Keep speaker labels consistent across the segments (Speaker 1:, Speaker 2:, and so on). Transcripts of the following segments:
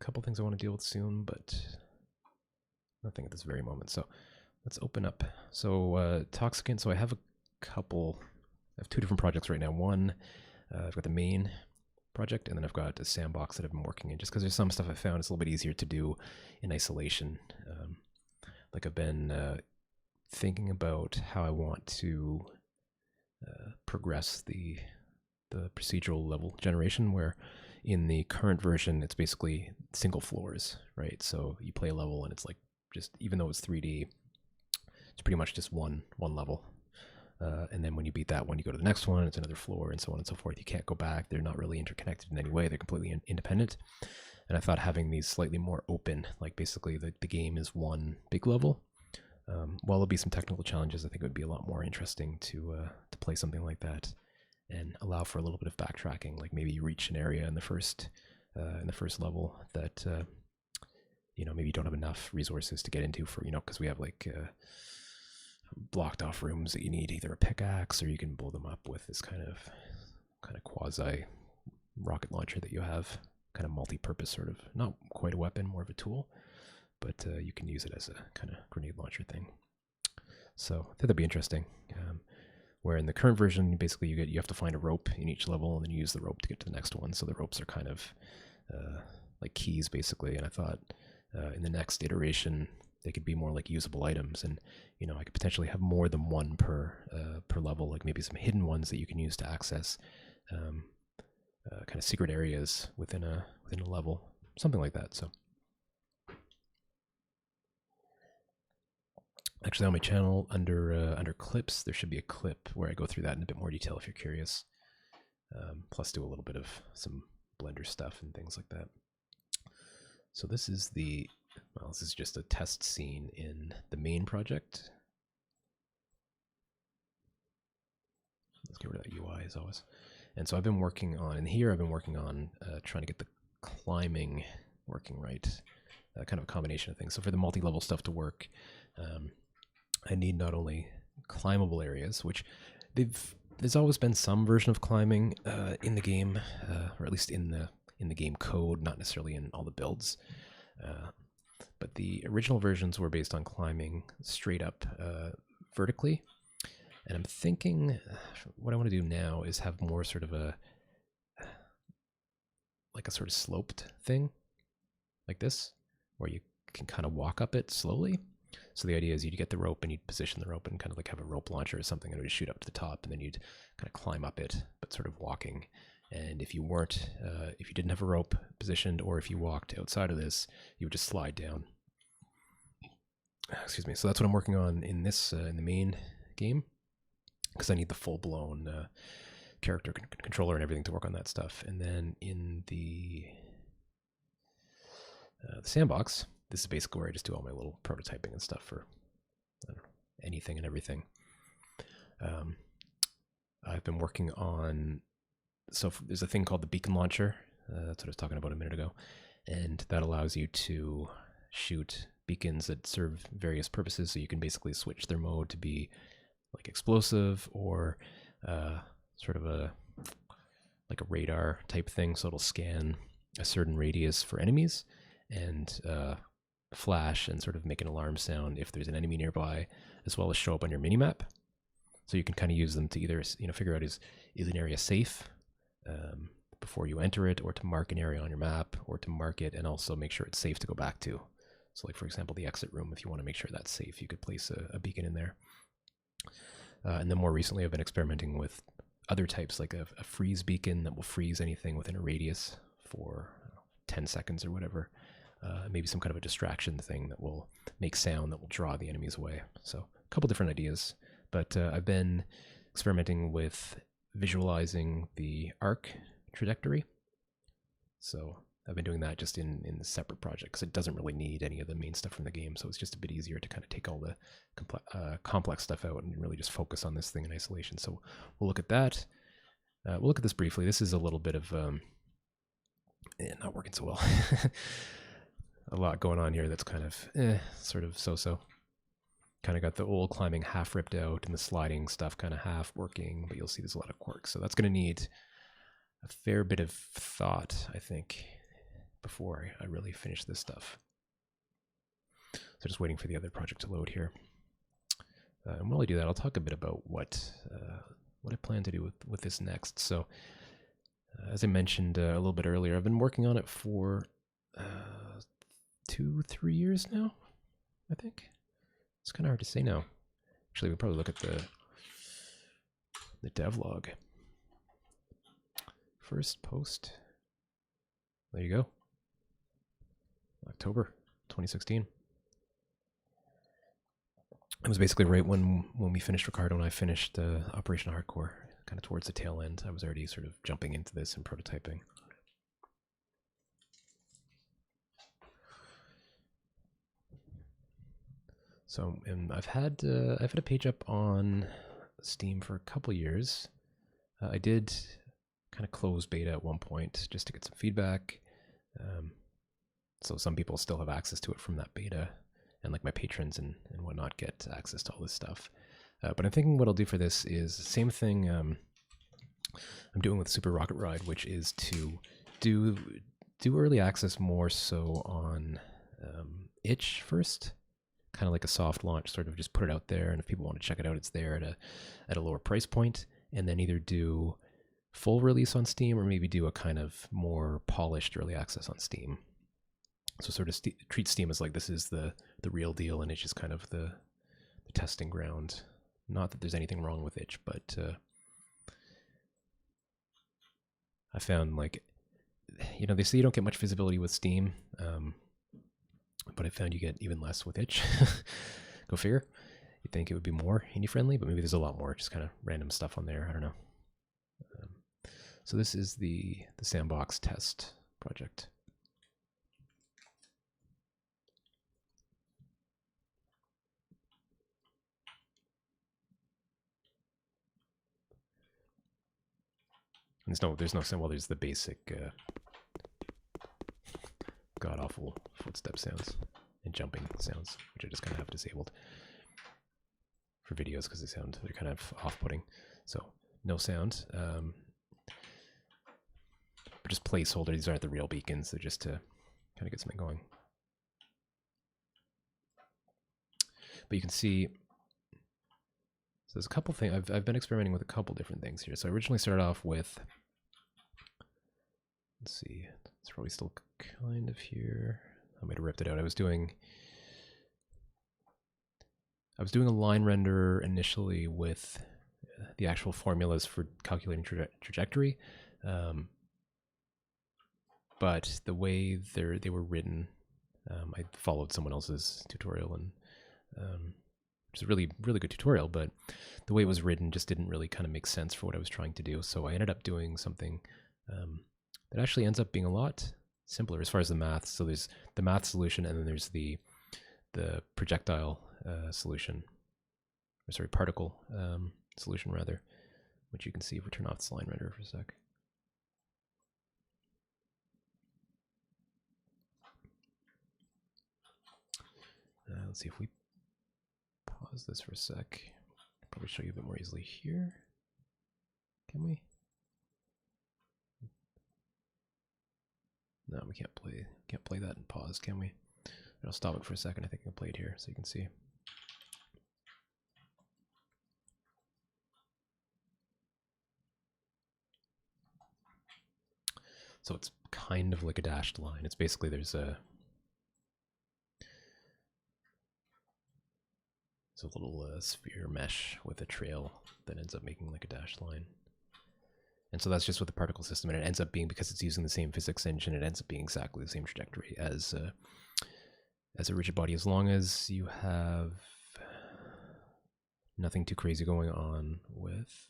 Speaker 1: couple things I want to deal with soon, but nothing at this very moment. So let's open up. So TOXICANT, so I have two different projects right now. One, I've got the main project, and then I've got a sandbox that I've been working in, just because there's some stuff I found it's a little bit easier to do in isolation. Like I've been thinking about how I want to progress the procedural level generation, where in the current version it's basically single floors, right? So you play a level and it's like, just even though it's 3D, it's pretty much just one level. And then when you beat that one, you go to the next one, it's another floor, and so on and so forth. You can't go back. They're not really interconnected in any way. They're completely independent. And I thought having these slightly more open, like basically the game is one big level. While there'll be some technical challenges, I think it would be a lot more interesting to play something like that and allow for a little bit of backtracking. Like maybe you reach an area in the first level that maybe you don't have enough resources to get into for, because we have like blocked off rooms that you need either a pickaxe, or you can blow them up with this kind of quasi rocket launcher that you have, kind of multi-purpose, sort of not quite a weapon, more of a tool, but you can use it as a kind of grenade launcher thing. So I think that'd be interesting. Where in the current version, basically you have to find a rope in each level, and then you use the rope to get to the next one. So the ropes are kind of like keys, basically. And I thought in the next iteration, they could be more like usable items, and I could potentially have more than one per level, like maybe some hidden ones that you can use to access kind of secret areas within a level, something like that. So actually, on my channel under clips, there should be a clip where I go through that in a bit more detail if you're curious. Plus, do a little bit of some Blender stuff and things like that. So this is this is just a test scene in the main project. Let's get rid of that UI as always. And so I've been working on, trying to get the climbing working right. Kind of a combination of things. So for the multi-level stuff to work, I need not only climbable areas, which there's always been some version of climbing in the game, or at least in the game code, not necessarily in all the builds. But the original versions were based on climbing straight up vertically. And I'm thinking what I want to do now is have more sort of a sort of sloped thing like this, where you can kind of walk up it slowly. So the idea is you'd get the rope and you'd position the rope and kind of like have a rope launcher or something, and it would shoot up to the top, and then you'd kind of climb up it, but sort of walking. And if you didn't have a rope positioned, or if you walked outside of this, you would just slide down. Excuse me. So that's what I'm working on in this in the main game, because I need the full-blown character controller and everything to work on that stuff. And then in the sandbox, this is basically where I just do all my little prototyping and stuff for, I don't know, anything and everything. I've been working on, there's a thing called the beacon launcher. That's what I was talking about a minute ago. And that allows you to shoot beacons that serve various purposes. So you can basically switch their mode to be like explosive, or sort of a radar type thing. So it'll scan a certain radius for enemies and flash and sort of make an alarm sound if there's an enemy nearby, as well as show up on your minimap. So you can kind of use them to either figure out is an area safe before you enter it, or to mark an area on your map, or to mark it and also make sure it's safe to go back to. So like, for example, the exit room, if you want to make sure that's safe, you could place a beacon in there. And then more recently, I've been experimenting with other types, like a freeze beacon that will freeze anything within a radius for 10 seconds or whatever. Maybe some kind of a distraction thing that will make sound that will draw the enemies away. So a couple different ideas. But I've been experimenting with visualizing the arc trajectory. So I've been doing that just in the separate project, because it doesn't really need any of the main stuff from the game. So it's just a bit easier to kind of take all the complex stuff out and really just focus on this thing in isolation. So we'll look at that. We'll look at this briefly. This is a little bit of not working so well. A lot going on here that's kind of sort of so-so. Kind of got the old climbing half ripped out and the sliding stuff kind of half working, but you'll see there's a lot of quirks. So that's going to need a fair bit of thought, I think, before I really finish this stuff. So just waiting for the other project to load here. And while I do that, I'll talk a bit about what I plan to do with this next. So as I mentioned a little bit earlier, I've been working on it for 2-3 years now, I think. It's kind of hard to say now. Actually, we'll probably look at the devlog. First post. There you go. October 2016. It was basically right when we finished Ricardo and I finished Operation Hardcore, kind of towards the tail end. I was already sort of jumping into this and prototyping. So, and I've had a page up on Steam for a couple years. I did kind of close beta at one point just to get some feedback. So some people still have access to it from that beta, and like my patrons and whatnot get access to all this stuff. But I'm thinking what I'll do for this is the same thing I'm doing with Super Rocket Ride, which is to do early access more so on itch first, kind of like a soft launch, sort of just put it out there, and if people want to check it out, it's there at a lower price point, and then either do full release on Steam or maybe do a kind of more polished early access on Steam. So sort of treat Steam as like this is the real deal, and it's just kind of the testing ground. Not that there's anything wrong with itch, but I found, like, you know, they say you don't get much visibility with Steam, but I found you get even less with itch. Go figure. You'd think it would be more indie friendly, but maybe there's a lot more just kind of random stuff on there. I don't know. So this is the sandbox test project. There's no symbol. There's the basic god-awful footstep sounds and jumping sounds, which I just kind of have disabled for videos because they're kind of off-putting. So no sound, but just placeholder. These aren't the real beacons. They're just to kind of get something going. But you can see, so there's a couple things. I've been experimenting with a couple different things here. So I originally started off with, let's see, it's probably still kind of here. I might have ripped it out. I was doing a line render initially with the actual formulas for calculating trajectory, but the way they were written, I followed someone else's tutorial, and which is a really good tutorial, but the way it was written just didn't really kind of make sense for what I was trying to do. So I ended up doing something that actually ends up being a lot simpler as far as the math. So there's the math solution, and then there's the projectile solution, or sorry, particle solution rather, which you can see if we turn off this line render for a sec. Let's see if we pause this for a sec. Probably show you a bit more easily here. Can we? No, we can't play that in pause, can we? I'll stop it for a second. I think I can play it here so you can see. So it's kind of like a dashed line. It's basically there's a little sphere mesh with a trail that ends up making like a dashed line. And so that's just with the particle system, and it ends up being, because it's using the same physics engine, it ends up being exactly the same trajectory as a rigid body, as long as you have nothing too crazy going on with,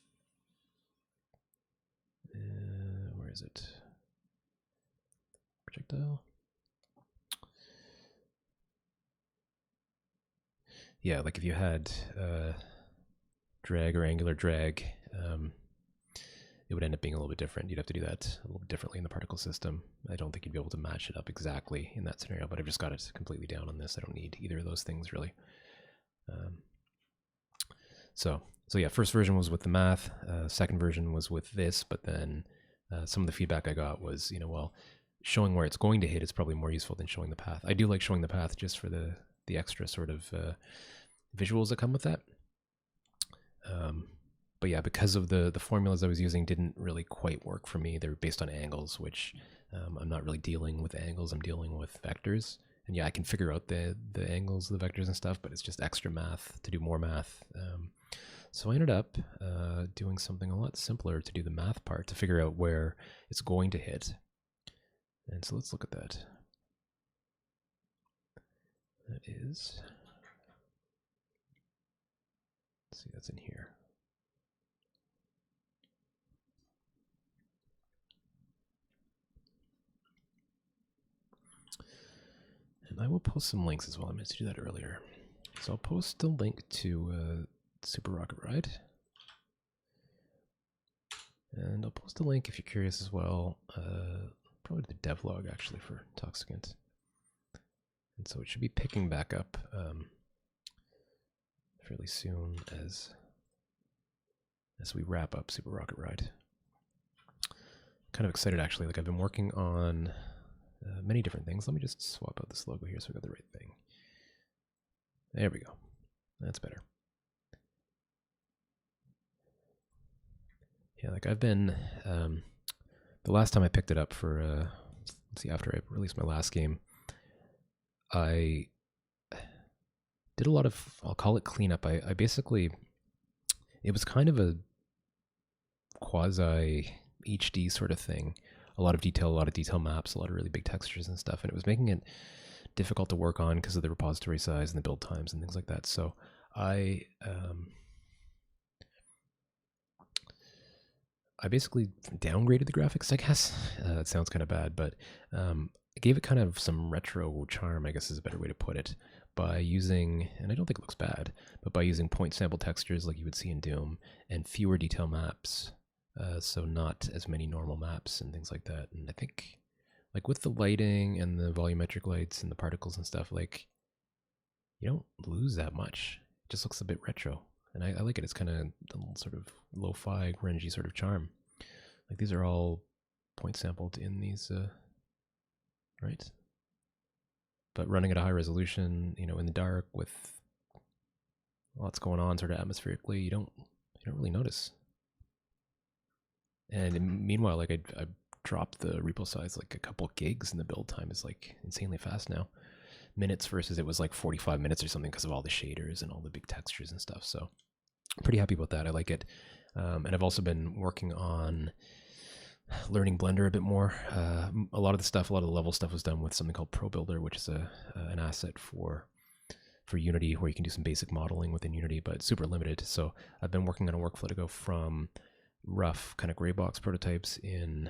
Speaker 1: where is it? Projectile. Yeah, like if you had drag or angular drag, it would end up being a little bit different. You'd have to do that a little bit differently in the particle system. I don't think you'd be able to match it up exactly in that scenario, but I've just got it completely down on this. I don't need either of those things really. So yeah, first version was with the math. Second version was with this, but then some of the feedback I got was, well, showing where it's going to hit is probably more useful than showing the path. I do like showing the path just for the extra sort of visuals that come with that. But yeah, because of the formulas I was using didn't really quite work for me. They were based on angles, which I'm not really dealing with angles. I'm dealing with vectors. And yeah, I can figure out the angles of the vectors and stuff, but it's just extra math to do more math. So I ended up doing something a lot simpler to do the math part, to figure out where it's going to hit. And so let's look at that. That is, let's see, that's in here. And I will post some links as well. I meant to do that earlier. So I'll post a link to Super Rocket Ride. And I'll post a link if you're curious as well. Probably the devlog actually for TOXICANT. And so it should be picking back up fairly soon as we wrap up Super Rocket Ride. Kind of excited actually. Like I've been working on many different things. Let me just swap out this logo here so we got the right thing. There we go. That's better. Yeah, like I've been, the last time I picked it up for, let's see, after I released my last game, I did a lot of, I'll call it cleanup. I basically, it was kind of a quasi HD sort of thing. A lot of detail maps, a lot of really big textures and stuff, and it was making it difficult to work on because of the repository size and the build times and things like that. So I basically downgraded the graphics, I guess. It sounds kind of bad, but I gave it kind of some retro charm, I guess is a better way to put it, by using, and I don't think it looks bad, but by using point sample textures like you would see in Doom, and fewer detail maps, so not as many normal maps and things like that. And I think, like with the lighting and the volumetric lights and the particles and stuff, like, you don't lose that much. It just looks a bit retro. And I like it. It's kind of a sort of lo-fi, grungy sort of charm. Like these are all point sampled in these, right? But running at a high resolution, you know, in the dark with lots going on sort of atmospherically, you don't really notice. And meanwhile, like I dropped the repo size like a couple gigs, and the build time is like insanely fast now. Minutes versus it was like 45 minutes or something because of all the shaders and all the big textures and stuff. So I'm pretty happy about that. I like it. And I've also been working on learning Blender a bit more. A lot of the level stuff was done with something called Pro Builder, which is an asset for Unity, where you can do some basic modeling within Unity, but super limited. So I've been working on a workflow to go from rough kind of gray box prototypes in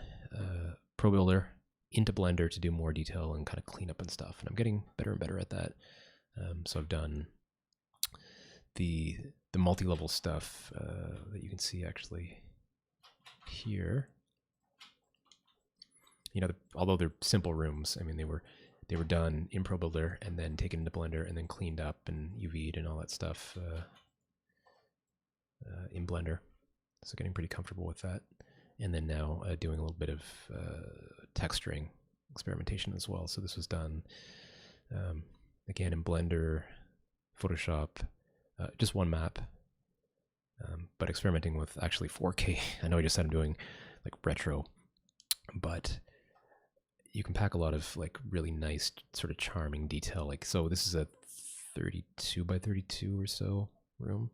Speaker 1: Pro Builder into Blender to do more detail and kind of cleanup and stuff. And I'm getting better and better at that. So I've done the multi-level stuff that you can see actually here. You know, although they're simple rooms, I mean, they were done in Pro Builder and then taken into Blender and then cleaned up and UV'd and all that stuff in Blender. So getting pretty comfortable with that. And then now doing a little bit of texturing experimentation as well. So this was done, again, in Blender, Photoshop, just one map, but experimenting with actually 4K. I know I just said I'm doing like retro, but you can pack a lot of like really nice sort of charming detail. Like, so this is a 32 by 32 or so room.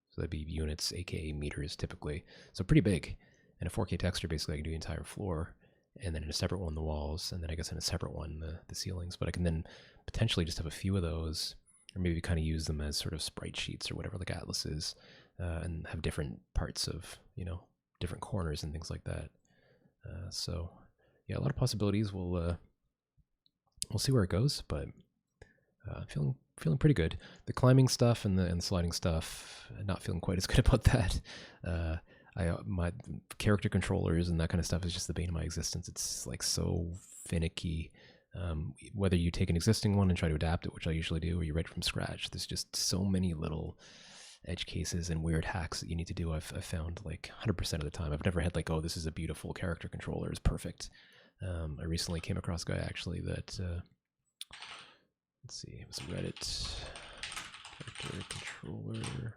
Speaker 1: So that'd be units, aka meters typically. So pretty big. And a 4K texture, basically I can do the entire floor, and then in a separate one the walls, and then I guess in a separate one the ceilings. But I can then potentially just have a few of those, or maybe kind of use them as sort of sprite sheets or whatever, like Atlas is, and have different parts of, you know, different corners and things like that. So yeah, a lot of possibilities. We'll see where it goes, but feeling pretty good. The climbing stuff and the sliding stuff, not feeling quite as good about that. My character controllers and that kind of stuff is just the bane of my existence. It's like so finicky. Whether you take an existing one and try to adapt it, which I usually do, or you write from scratch, there's just so many little edge cases and weird hacks that you need to do. I've found like 100% of the time. I've never had like, oh, this is a beautiful character controller, it's perfect. I recently came across a guy actually that, let's see, it was Reddit character controller.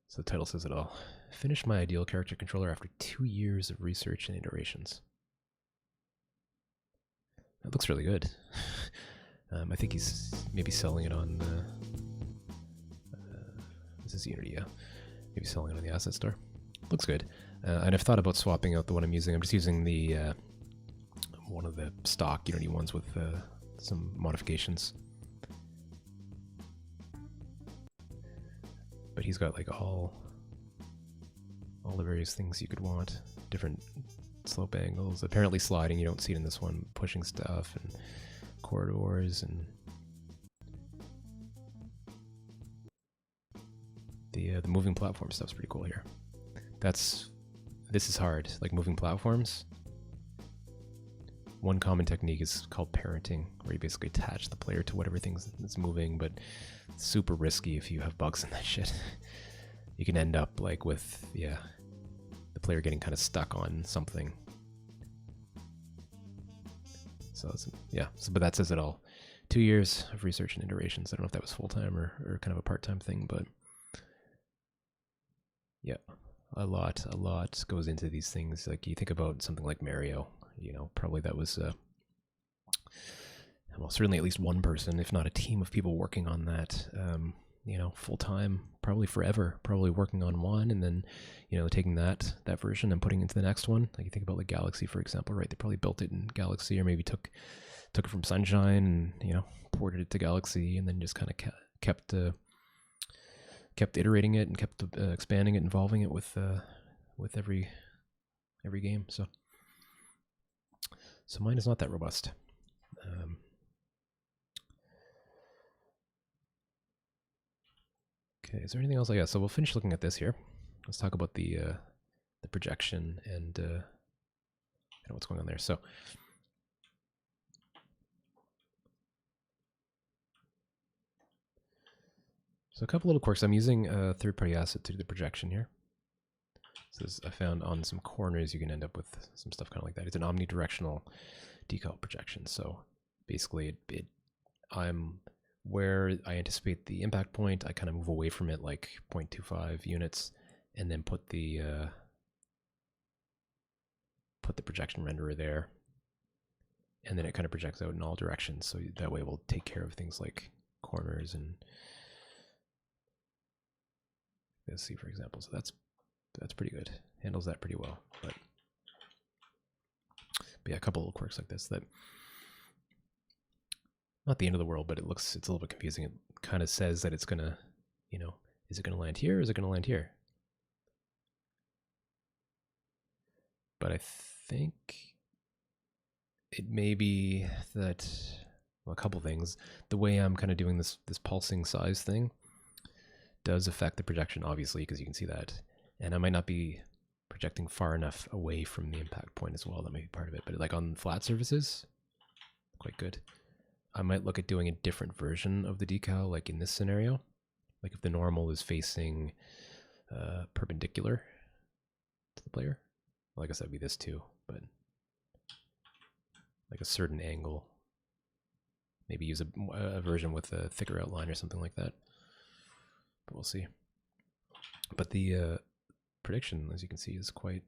Speaker 1: So the title says it all. Finished my ideal character controller after 2 years of research and iterations. That looks really good. I think he's maybe selling it on, this is Unity, yeah. Maybe selling it on the asset store. Looks good. And I've thought about swapping out the one I'm using. I'm just using the, one of the stock Unity ones with some modifications. But he's got like all the various things you could want. Different slope angles. Apparently sliding, you don't see it in this one. Pushing stuff and corridors and the moving platform stuff's pretty cool here. This is hard. Like moving platforms. One common technique is called parenting, where you basically attach the player to whatever things that's moving, but it's super risky if you have bugs in that shit. You can end up like with, yeah, the player getting kind of stuck on something. So yeah, but that says it all. 2 years of research and iterations. I don't know if that was full-time or kind of a part-time thing, but yeah, a lot goes into these things. Like you think about something like Mario, you know, probably that was, well, certainly at least one person, if not a team of people working on that, you know, full-time, probably forever, probably working on one and then, you know, taking that version and putting it into the next one. Like you think about like Galaxy, for example, right? They probably built it in Galaxy or maybe took it from Sunshine and, you know, ported it to Galaxy and then just kind of kept iterating it and kept expanding it, involving it with every game. So mine is not that robust. Okay, is there anything else? Yeah, so we'll finish looking at this here. Let's talk about the projection and what's going on there. So a couple little quirks. I'm using a third-party asset to do the projection here. So I found on some corners you can end up with some stuff kind of like that. It's an omnidirectional decal projection. So basically, I'm where I anticipate the impact point. I kind of move away from it like 0.25 units, and then put the projection renderer there, and then it kind of projects out in all directions. So that way, we'll take care of things like corners and let's see, for example. So that's pretty good. Handles that pretty well. But yeah, a couple of quirks like this that not the end of the world, but it's a little bit confusing. It kind of says that it's gonna, you know, is it gonna land here or is it gonna land here? But I think it may be that, well, a couple things. The way I'm kind of doing this pulsing size thing does affect the projection, obviously, because you can see that. And I might not be projecting far enough away from the impact point as well. That might be part of it. But like on flat surfaces, quite good. I might look at doing a different version of the decal, like in this scenario. Like if the normal is facing perpendicular to the player. Well, I guess that'd be this too, but like a certain angle. Maybe use a version with a thicker outline or something like that. But we'll see. But the prediction, as you can see, is quite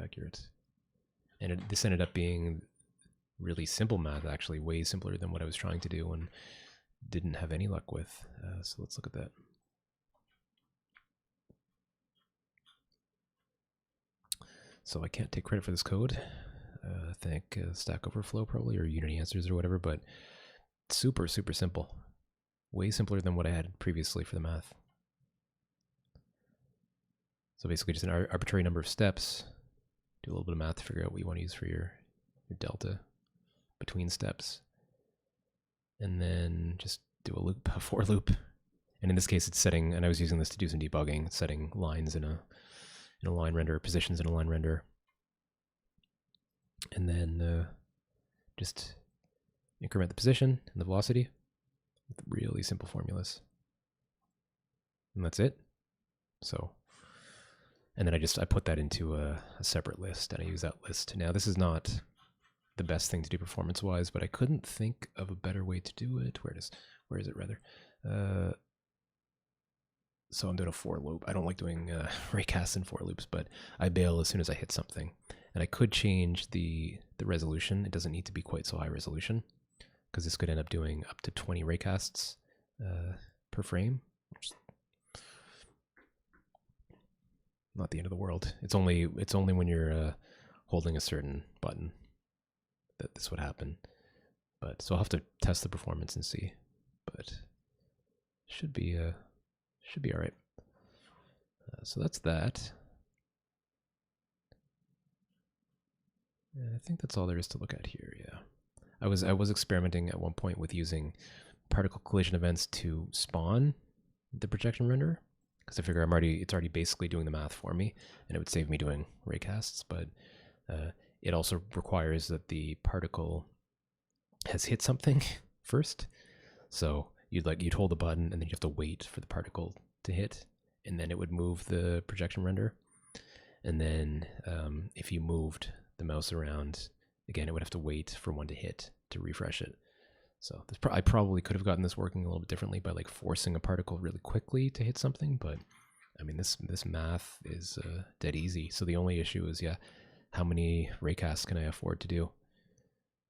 Speaker 1: accurate. And this ended up being really simple math, actually, way simpler than what I was trying to do and didn't have any luck with. So let's look at that. So I can't take credit for this code. Thank Stack Overflow probably, or Unity Answers or whatever, but super simple. Way simpler than what I had previously for the math. So basically just an arbitrary number of steps. Do a little bit of math to figure out what you want to use for your delta between steps. And then just do a loop, a for loop. And in this case it's setting, and I was using this to do some debugging, setting lines in a line render, positions in a line render. And then just increment the position and the velocity with really simple formulas. and that's it. So, and then I put that into a separate list, and I use that list. Now, this is not the best thing to do performance-wise, but I couldn't think of a better way to do it. Where is it rather? So I'm doing a for loop. I don't like doing raycasts in for loops, but I bail as soon as I hit something. And I could change the resolution. It doesn't need to be quite so high resolution, because this could end up doing up to 20 raycasts per frame. Not the end of the world. It's only when you're holding a certain button that this would happen. But so I'll have to test the performance and see. But should be all right. So that's that. And I think that's all there is to look at here. Yeah, I was experimenting at one point with using particle collision events to spawn the projection renderer, because I figure it's already basically doing the math for me, and it would save me doing raycasts. But it also requires that the particle has hit something first. So you'd hold the button, and then you have to wait for the particle to hit, and then it would move the projection renderer. And then if you moved the mouse around, again, it would have to wait for one to hit to refresh it. So I probably could have gotten this working a little bit differently by like forcing a particle really quickly to hit something, but I mean, this math is dead easy. So the only issue is, yeah, how many raycasts can I afford to do?